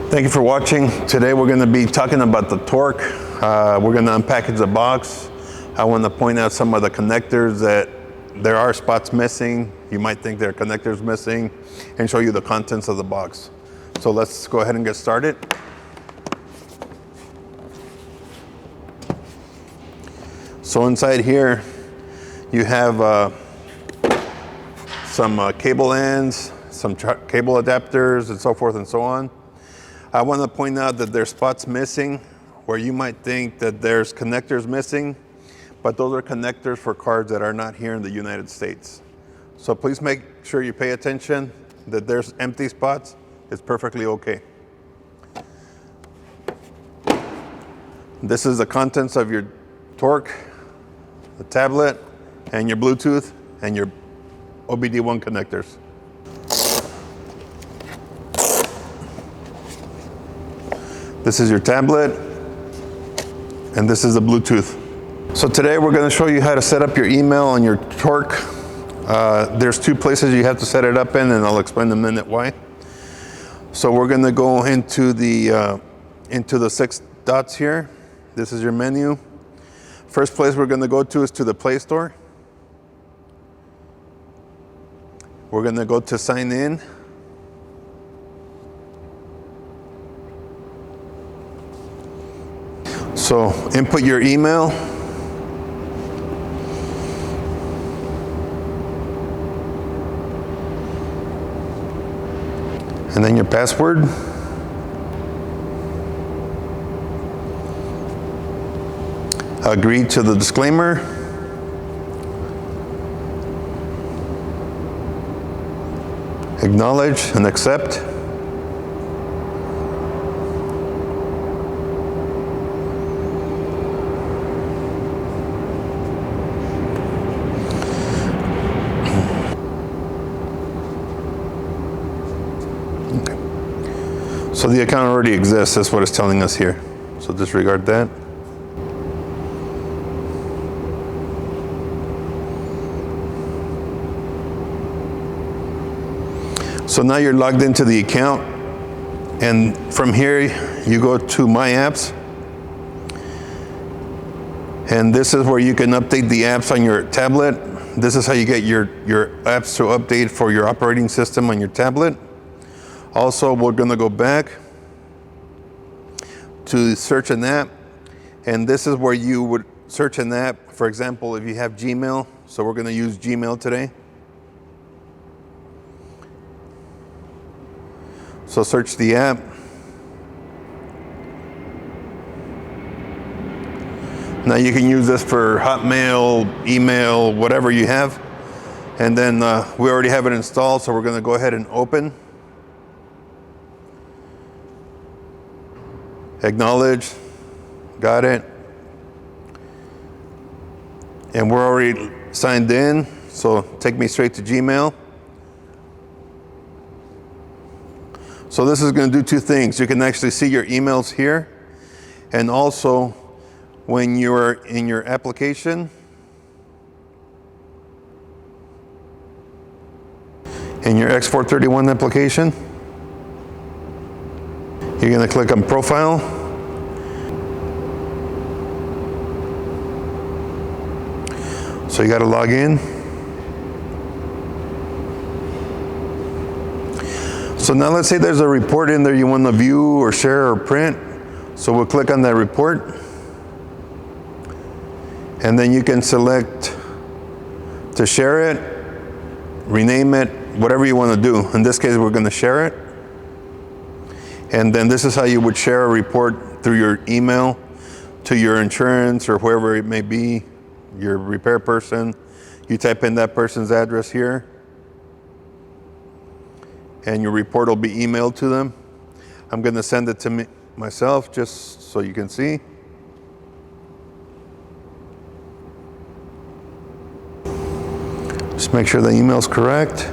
Thank you for watching. Today we're going to be talking about the torque. We're going to unpackage the box. I want to point out some of the connectors that there are spots missing. You might think there are connectors missing, and show you the contents of the box. So let's go ahead and get started. So inside here you have some cable ends, some cable adapters, and so forth and so on. I want to point out that there's spots missing where you might think that there's connectors missing, but those are connectors for cars that are not here in the United States. So please make sure you pay attention that there's empty spots. It's perfectly okay. This is the contents of your torque, the tablet, and your Bluetooth, and your OBD1 connectors. This is your tablet, and this is the Bluetooth. So today we're going to show you how to set up your email on your torque. There's two places you have to set it up in, and I'll explain in a minute why. So we're going to go into the 6 dots here. This is your menu. First place we're going to go to is to the Play Store. We're going to go to sign in. So input your email. And then your password. Agree to the disclaimer. Acknowledge and accept. So the account already exists, that's what it's telling us here. So disregard that. So now you're logged into the account, and from here you go to My Apps. And this is where you can update the apps on your tablet. This is how you get your apps to update for your operating system on your tablet. Also, we're going to go back to search an app, and this is where you would search an app. For example, if you have Gmail, so we're going to use Gmail today. So search the app. Now you can use this for Hotmail, email, whatever you have. And then we already have it installed, so we're going to go ahead and open. Acknowledge, got it. And we're already signed in, so take me straight to Gmail. So this is going to do two things. You can actually see your emails here, and also when you're in your application, in your X-431 application, you're going to click on Profile. So you got to log in. So now let's say there's a report in there you want to view or share or print. So we'll click on that report. And then you can select to share it, rename it, whatever you want to do. In this case, we're going to share it. And then this is how you would share a report through your email to your insurance or whoever it may be, your repair person. You type in that person's address here, and your report will be emailed to them. I'm going to send it to myself just so you can see. Just make sure the email's correct.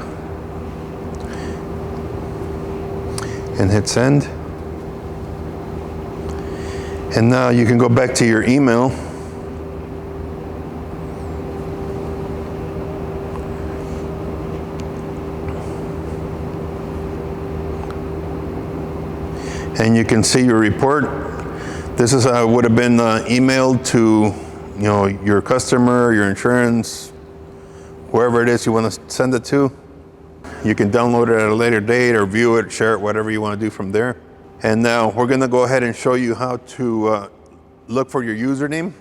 And hit send. And now you can go back to your email. and you can see your report. This is would have been emailed to your customer, your insurance, whoever it is you want to send it to. You can download it at a later date or view it, share it, whatever you want to do from there. And now we're going to go ahead and show you how to look for your username.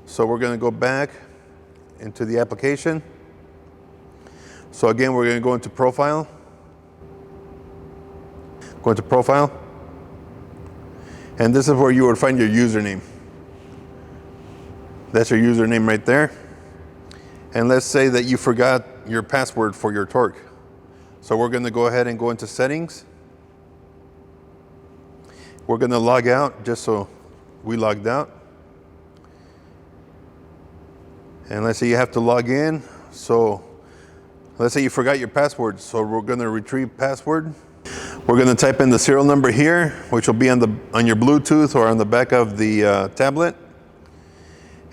So we're going to go back into the application. So again, we're going to go into profile. Go into profile. And this is where you would find your username. That's your username right there. And let's say that you forgot your password for your torque. So we're going to go ahead and go into settings. We're going to log out just so we logged out. And let's say you have to log in. So let's say you forgot your password. So we're going to retrieve password. We're going to type in the serial number here, which will be on your Bluetooth or on the back of the tablet.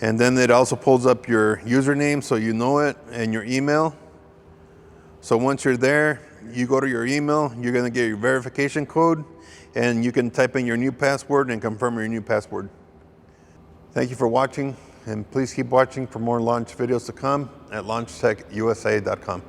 And then it also pulls up your username so you know it, and your email. So once you're there, you go to your email, you're going to get your verification code, and you can type in your new password and confirm your new password. Thank you for watching, and please keep watching for more launch videos to come at LaunchTechUSA.com.